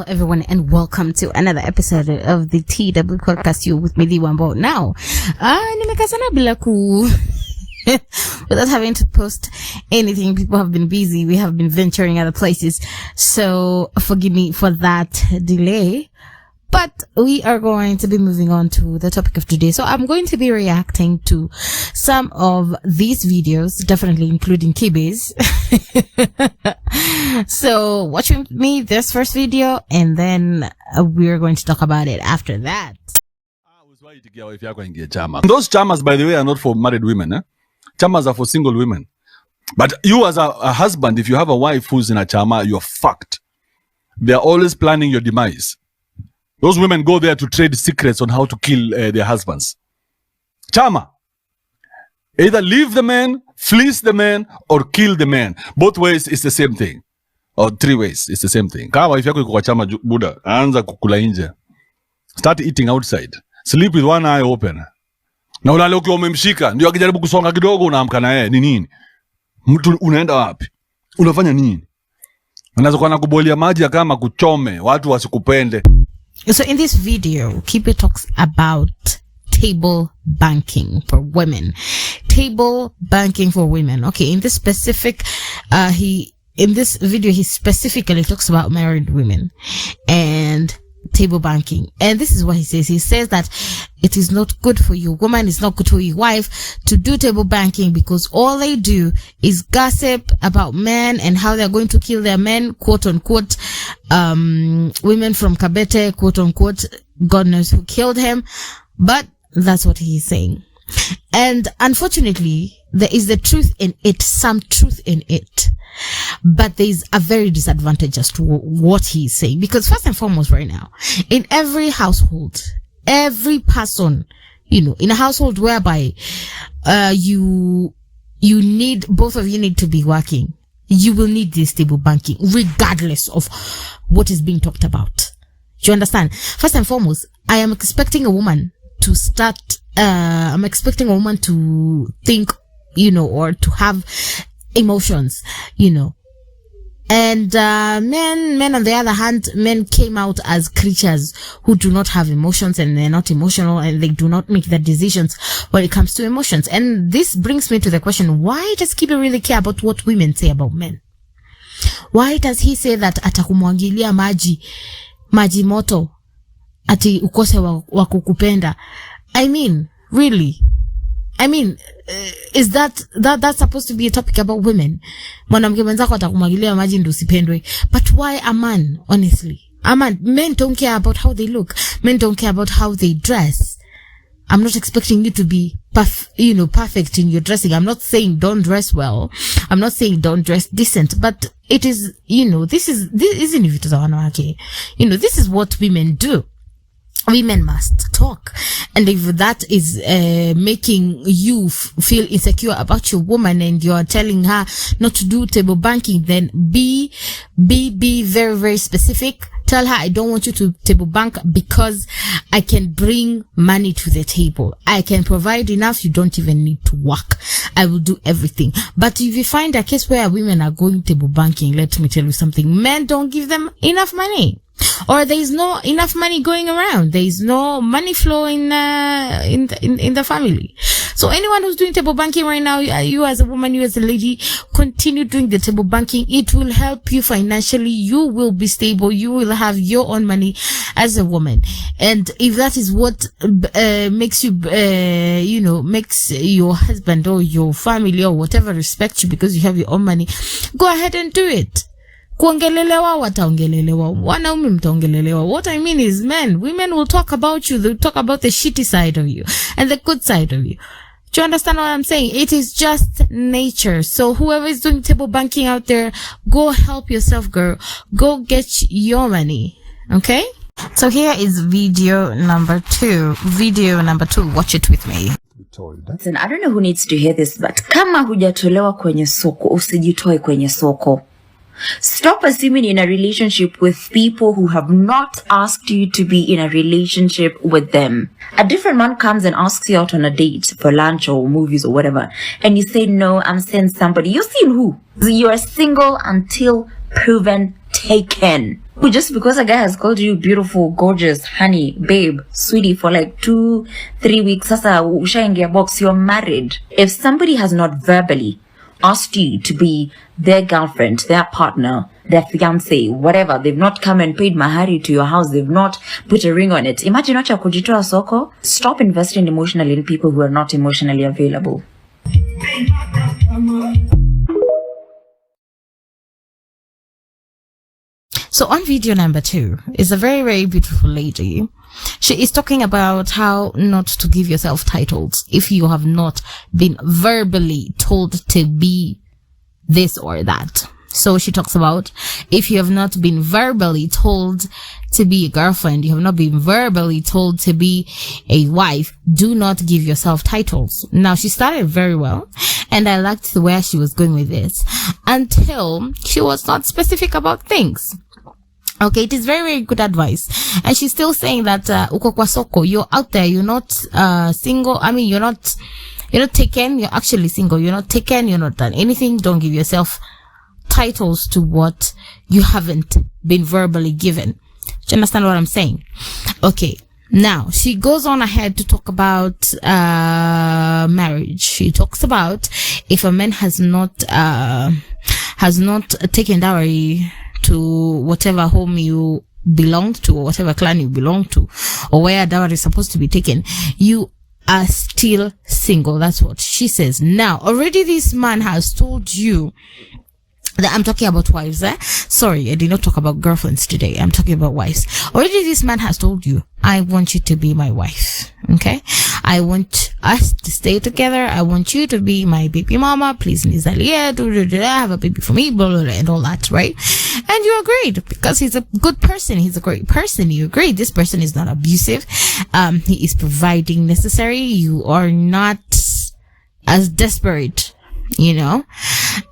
everyone, and welcome to another episode of the TW Podcast. You with me, the Wambo. Now, nimekazana bila without having to post anything. People have been busy. We have been venturing other places, so forgive me for that delay. But we are going to be moving on to the topic of today. So I'm going to be reacting to some of these videos, definitely including Kibi's. So watch with me this first video, and then we're going to talk about it after that. Those chamas, by the way, are not for married women. Chamas are for single women. But you as a husband, if you have a wife who's in a chama, you're fucked. They're always planning your demise. Those women go there to trade secrets on how to kill their husbands. Chama. Either leave the man, fleece the man, or kill the man. Both ways is the same thing. Or three ways is the same thing. Kama wife yako iko kwa chama buda, anza kukula nje. Start eating outside. Sleep with one eye open. Na ulale ukiwa umemshika, ndio akijaribu kusonga kidogo unaamka na yeye. Ni nini? Mtu unaenda wapi? Unafanya nini? Unaweza kuwa nakubolia maji kama kuchome, watu wasikupende. So in this video, Kibi talks about table banking for women. Table banking for women. Okay, in this specific, in this video, he specifically talks about married women and table banking. And this is what he says. He says that it is not good for you, woman, it's not good for your wife to do table banking, because all they do is gossip about men and how they're going to kill their men, quote unquote. Women from Kabete, quote unquote, God knows who killed him, but that's what he's saying. And unfortunately, there is the truth in it, some truth in it, but there is a very disadvantage as to what he's saying, because first and foremost, right now, in every household, every person, in a household whereby you need, both of you need to be working, you will need this table banking regardless of what is being talked about. Do you understand? First and foremost, I am expecting a woman to start, I'm expecting a woman to think, or to have emotions, and men on the other hand, men came out as creatures who do not have emotions, and they're not emotional, and they do not make their decisions when it comes to emotions. And this brings me to the question, why does Kibi really care about what women say about men? Why does he say that atakumwagilia maji moto ati ukose wa kukupenda? I mean, really? I mean, is that's supposed to be a topic about women? Mwanamke mwenzako atakumwagilia maji ndio usipendwe. But why a man, honestly? Men don't care about how they look. Men don't care about how they dress. I'm not expecting you to be perfect in your dressing. I'm not saying don't dress well. I'm not saying don't dress decent, but it is, this isn't vitu za wanawake. This is what women do. Women must talk. And if that is making you feel insecure about your woman, and you're telling her not to do table banking, then be very, very specific. Tell her, I don't want you to table bank because I can bring money to the table. I can provide enough. You don't even need to work. I will do everything. But if you find a case where women are going table banking, let me tell you something. Men don't give them enough money. Or there is no enough money going around. There is no money flow in the family. So anyone who's doing table banking right now, you as a woman, you as a lady, continue doing the table banking. It will help you financially. You will be stable. You will have your own money as a woman. And if that is what makes you, makes your husband or your family or whatever respect you because you have your own money, go ahead and do it. Kuongelelewa wataongelelewa, wanaume mtaongelelewa. What I mean is, women will talk about you. They'll talk about the shitty side of you and the good side of you. Do you understand what I'm saying? It is just nature. So whoever is doing table banking out there, go help yourself, girl. Go get your money. Okay? So here is video number 2. Watch it with me. Listen, I don't know who needs to hear this, but kama hujatolewa kwenye soko, usijitoe kwenye soko. Stop assuming in a relationship with people who have not asked you to be in a relationship with them. A different man comes and asks you out on a date for lunch or movies or whatever, and you say, no, I'm seeing somebody. You seen who? You are single until proven taken. But just because a guy has called you beautiful, gorgeous, honey, babe, sweetie for like 2-3 weeks, sasa ushaingia box, you're married. If somebody has not verbally asked you to be their girlfriend, their partner, their fiance, whatever, they've not come and paid mahari to your house, they've not put a ring on it. Imagine wacha kujitoa soko. Stop investing emotionally in people who are not emotionally available. So on video number 2 is a very, very beautiful lady. She is talking about how not to give yourself titles if you have not been verbally told to be this or that. So she talks about if you have not been verbally told to be a girlfriend, you have not been verbally told to be a wife, do not give yourself titles. Now she started very well and I liked where she was going with this until she was not specific about things. Okay, it is very, very good advice. And she's still saying that, uko kwa soko, you're out there, you're not, single. I mean, you're not taken, you're actually single. You're not taken, you're not done anything. Don't give yourself titles to what you haven't been verbally given. Do you understand what I'm saying? Okay. Now, she goes on ahead to talk about, marriage. She talks about if a man has not taken dowry to whatever home you belong to or whatever clan you belong to or where dowry is supposed to be taken, you are still single. That's what she says. Now, already this man has told you that I'm talking about wives, Sorry, I did not talk about girlfriends today. I'm talking about wives. Already this man has told you, I want you to be my wife. Okay? I want us to stay together. I want you to be my baby mama. Please, Nizalia, have a baby for me, blah, blah, blah, and all that, right? And you agreed because he's a good person. He's a great person. You agreed. This person is not abusive. He is providing necessary. You are not as desperate, you know?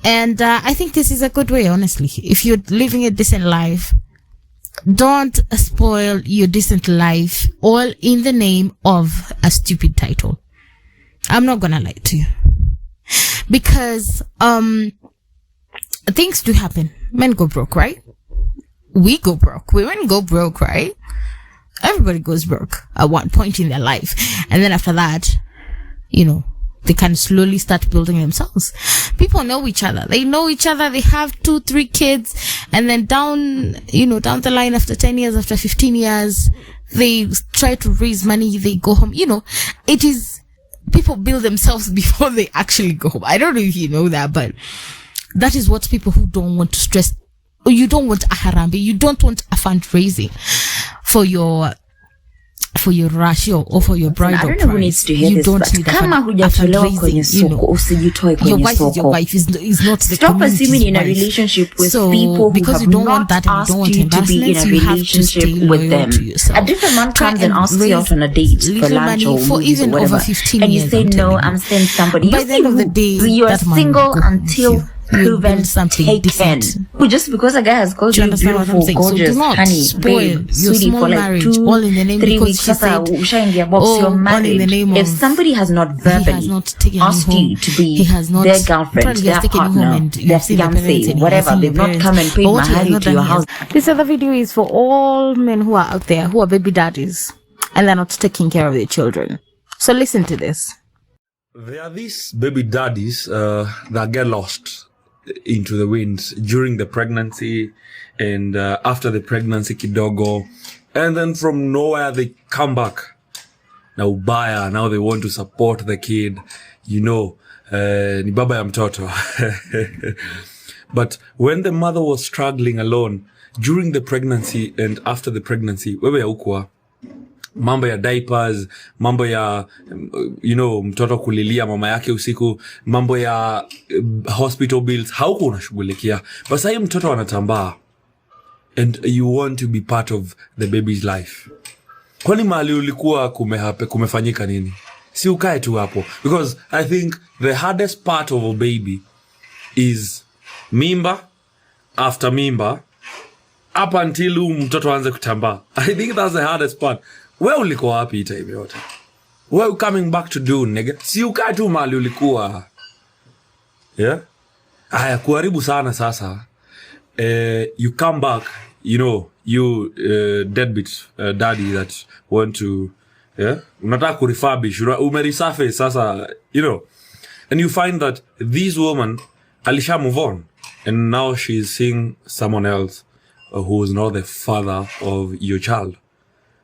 And I think this is a good way, honestly. If you're living a decent life, don't spoil your decent life all in the name of a stupid title. I'm not gonna lie to you. Because things do happen. Men go broke, right? We go broke. Women go broke, right? Everybody goes broke at one point in their life. And then after that, you know, they can slowly start building themselves. People know each other. They know each other. They have 2-3 kids. And then down the line after 10 years, after 15 years, they try to raise money. They go home. You know, it is, people build themselves before they actually go home. I don't know if you know that, but that is what people who don't want to stress, or you don't want a harambe, you don't want a fundraising for your ratio or for your bridal price. I don't know who needs to hear you this, don't but need kama hujatolewa kwenye soko, usijitoe kwenye your wife soko. is your wife, is not the Stop community's assuming in a wife. relationship with So, people who because have you don't want not that and you don't want asked you to be in a embarrassment, you have to stay relationship with loyal them. to yourself. A different man Try comes and asks you raise out on a date for little lunch money or for movies or even whatever, over 15 and you years, say I'm no, telling I'm you. staying somebody. By You the end of the day, you are that man single will go with until you. proven build something taken. decent. But just because a guy has called Do you you understand what I'm beautiful, saying? So gorgeous, do not honey, spoil babe, your sweetie small for like marriage 2-3 all in the name because weeks, she sasa said, ushaingia box, you're all in married. the name If of somebody has not he has verbally not taken asked you home, you to be he has not, their girlfriend, probably has their taken you home partner, and their you've seen their parents fiance, and whatever, you've seen they've your not parents. come and paid But what he has mahari not to your done house. is, this other video is for all men who are out there who are baby daddies and they're not taking care of their children. So listen to this. There are these baby daddies that get lost into the wind during the pregnancy and after the pregnancy kidogo, and then from nowhere they come back. Now ubaya, now they want to support the kid, you know, ni baba ya mtoto. But when the mother was struggling alone during the pregnancy and after the pregnancy, wewe ya ukwa, mambo ya diapers, mambo ya, you know, mtoto kulilia mama yake usiku, mambo ya hospital bills, hauko unashughulikia. But sasa mtoto anatambaa and you want to be part of the baby's life. Kwani mahali ulikuwa kumefanyika nini? Si ukae tu hapo. Because I think the hardest part of a baby is mimba, after mimba, up until mtoto aanze kutambaa. I think that's the hardest part. Wewe ulikuwa wapi ita hivi yote? Where you coming back to do, nigga? Si ukae tu mahali ulikuwa. Yeah? Haya, kuharibu sana sasa. You come back, you deadbeat daddy that want to, unataka kurefurbish, umeresurface sasa, and you find that this woman alisha move on, and now she's seeing someone else who is not the father of your child.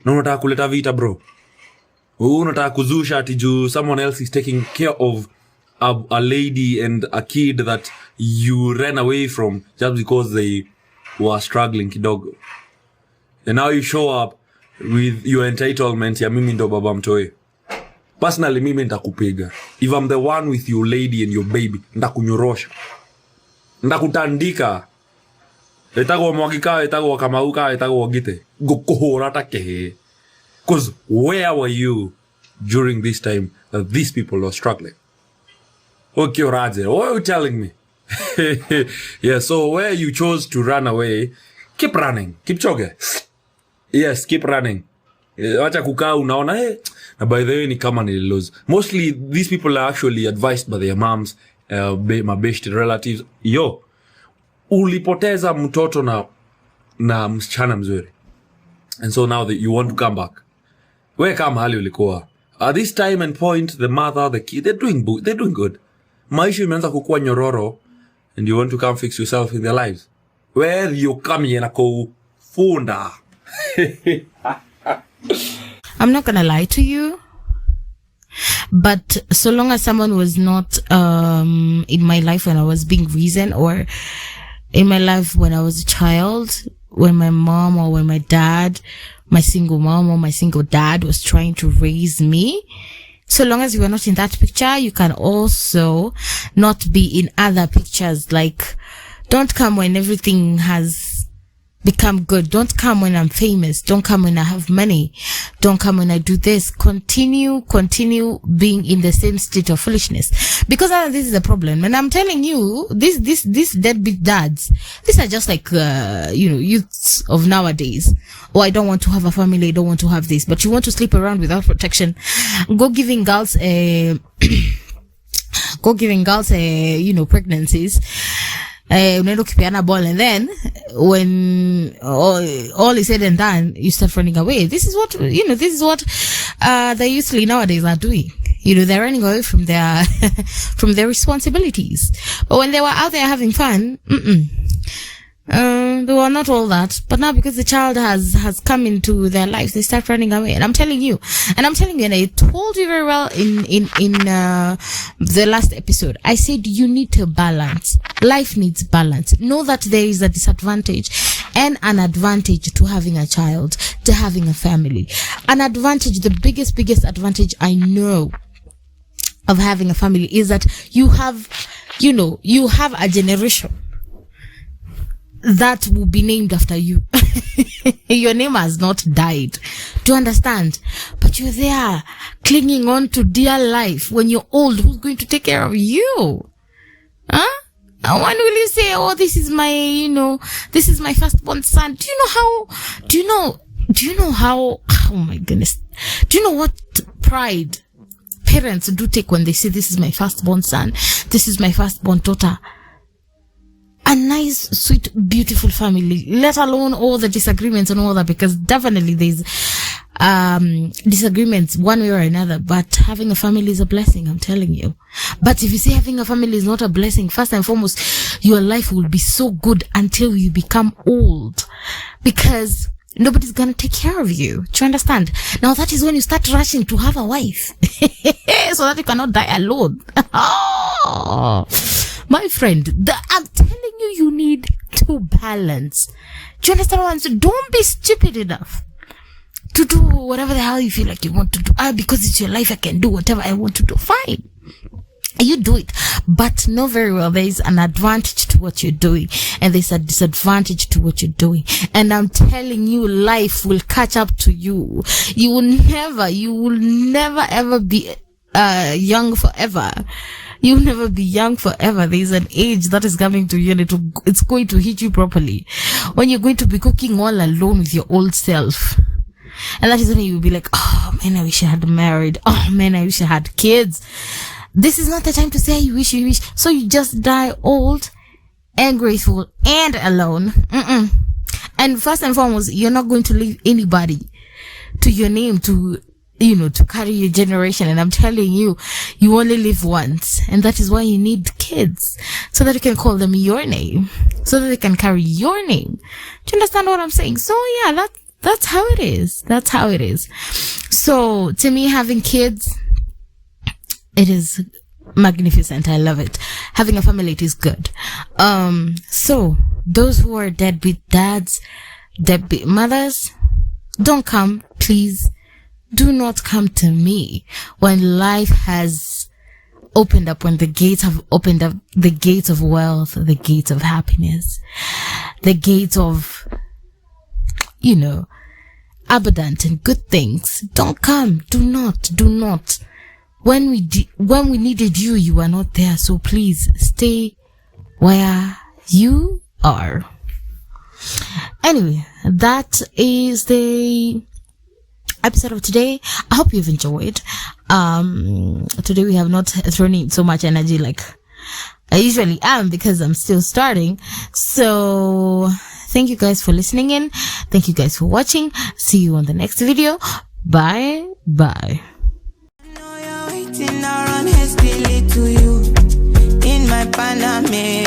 Na unataka kuleta vita, bro. Unataka kuzusha ati juu someone else is taking care of a lady and a kid that you ran away from just because they were struggling kidogo. And now you show up with your entitlement ya mimi ndo baba mtoe. Personally, mimi nitakupiga. If I'm the one with your lady and your baby, nitakunyorosha. Nitakutandika. Etago mwagika, etago wakamauka, etago wagite. Gokohora takehe. Because where were you during this time that these people are struggling? Okay, Raje, what are you telling me? Yeah, so where you chose to run away, keep running. Keep choge. Yes, keep running. Wacha kukaa unaona na by the way ni kama nililose. Mostly these people are actually advised by their moms, mabeshte relatives. Yo, ulipoteza mtoto na msichana mzuri. And so now that you want to come back. Where kama hali ulikuwa? At this time and point, the mother, the kid, they're doing good. Maisha imeanza kukua nyororo, and you want to come fix yourself in their lives. Where you come here na kufunda. I'm not gonna lie to you, but so long as someone was not in my life when I was being reasoned, or in my life when I was a child, when my mom or when my dad, my single mom or my single dad was trying to raise me, so long as you are not in that picture, you can also not be in other pictures. Like, don't come when everything has become good. Don't come when I'm famous. Don't come when I have money. Don't come when I do this. Continue being in the same state of foolishness. Because this is the problem. And I'm telling you, these deadbeat dads, these are just like, youths of nowadays. Oh, I don't want to have a family. I don't want to have this. But you want to sleep around without protection. Go giving girls pregnancies. Unaenda ukipeana ball, and then when all is said and done, you start running away. This is what the youthly nowadays are doing. They're running away from their from their responsibilities. But when they were out there having fun, they were not all that. But now because the child has come into their lives, they start running away. And I'm telling you, and I told you very well in the last episode, I said you need to balance. Life needs balance. Know that there is a disadvantage and an advantage to having a child, to having a family. An advantage, the biggest advantage I know of having a family is that you have a generation that will be named after you. Your name has not died. Do you understand? But you're there clinging on to dear life. When you're old, who's going to take care of you? Huh? And when will you say, oh, this is my firstborn son? Do you know how, oh my goodness. Do you know what pride parents do take when they say, this is my firstborn son, this is my firstborn daughter? A nice, sweet, beautiful family, let alone all the disagreements and all that, because definitely there's disagreements one way or another, but having a family is a blessing, I'm telling you. But if you say having a family is not a blessing, first and foremost, your life will be so good until you become old, because nobody's gonna take care of you. Do you understand? Now that is when you start rushing to have a wife so that you cannot die alone. Oh, my friend, I'm telling you, you need to balance. Do you understand what I'm saying? Don't be stupid enough to do whatever the hell you feel like you want to do. Because it's your life, I can do whatever I want to do. Fine. You do it. But know very well there is an advantage to what you're doing, and there's a disadvantage to what you're doing. And I'm telling you, life will catch up to you. You will never ever be young forever. You'll never be young forever. There's an age that is coming to you, and it's going to hit you properly when you're going to be cooking all alone with your old self. And that is when you'll be like, oh man, I wish I had married. Oh man, I wish I had kids. This is not the time to say you wish. So you just die old, ungrateful, and alone. And first and foremost, you're not going to leave anybody to your name to, to carry your generation. And I'm telling you, you only live once. And that is why you need kids. So that you can call them your name. So that they can carry your name. Do you understand what I'm saying? So yeah, that's how it is. That's how it is. So to me, having kids, it is magnificent. I love it. Having a family, it is good. So those who are deadbeat dads, deadbeat mothers, don't come, please. Do not come to me when life has opened up, when the gates have opened up, the gates of wealth, the gates of happiness, the gates of, abundant and good things. Don't come. Do not. When we needed you, you were not there. So please stay where you are. Anyway, that is the episode of today. I hope you've enjoyed. Today we have not thrown in so much energy like I usually am because I'm still starting. So thank you guys for listening in. Thank you guys for watching. See you on the next video. Bye. Waiting around hastily to you in my Panamera.